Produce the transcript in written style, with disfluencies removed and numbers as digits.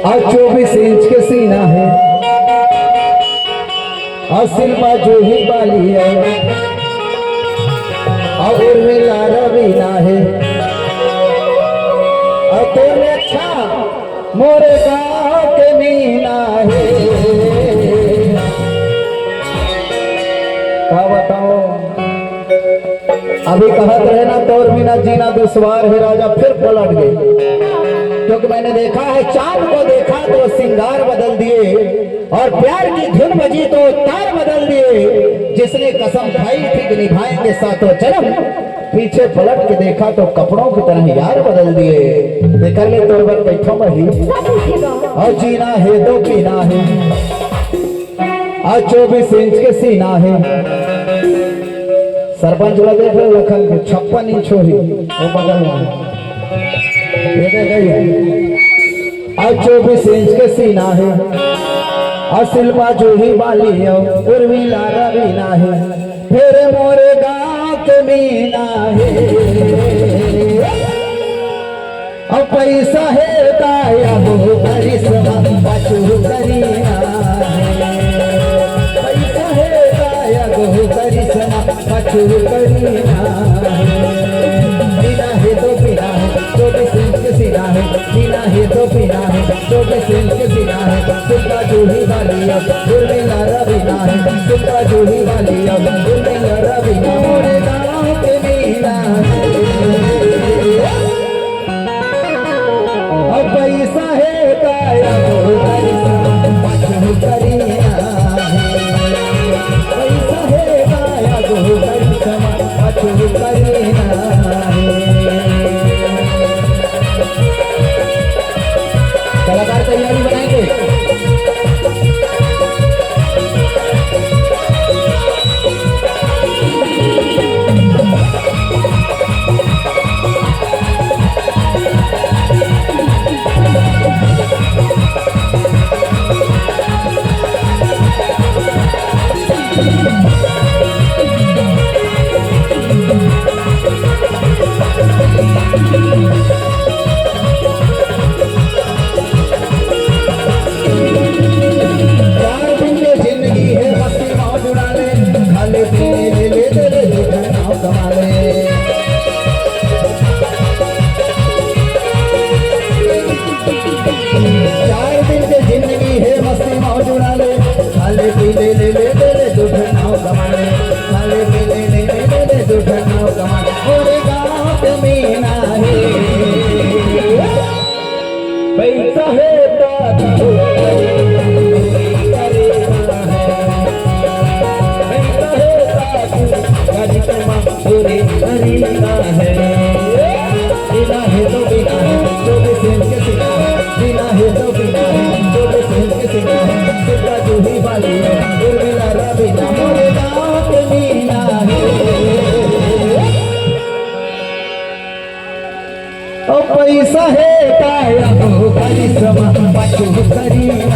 और 24 इंच के सीना है और सिल्पा जो ही बाली है और उर्मिला रवीना है और तोने अच्छा मोरे गाँव के मीना है। क्या बताओ अभी कहत रहे ना तोर बिना जीना दुश्वार है राजा फिर पलट गए, क्योंकि मैंने देखा है चांद को देखा तो सिंगार बदल दिए और प्यार की धुन बजी तो तार बदल दिए। जिसने कसम खाई थी कि निभाएंगे सातों जन्म, पीछे पलट के देखा तो कपड़ों की तरह यार बदल दिए। कर ले तोर पर बैठो वही और जीना है तो पीना है और 24 इंच के सीना है। सरपंच वाला देख रहे लखन के 56 इंच हो ही वो बगल में और 24 इंच के सीना है और सिल्पा जो ही बाली है उर्मिला रवीना है फिर मोरे गाँव के मीना है। और पैसा है काया वो करिश्मा बचू करीना पैसा है काया वो करिश्मा बचू करीना। जीना है तो पीना है 24 इंच के सीना है जीना है तो पीना है 24 इंच के सीना है। सिल्पा जूही वाली अब उर्मिला रवीना है सिल्पा जूही वाली अब उर्मिला रवीना मोरे गाँव के मीना अब पैसा है काया वो करिश्मा बचू करीना पैसा है काया वो करिश्मा बचू करीना। कलाकार तैयारी बनाएंगे पैसा है काया वो करिश्मा बचू करीना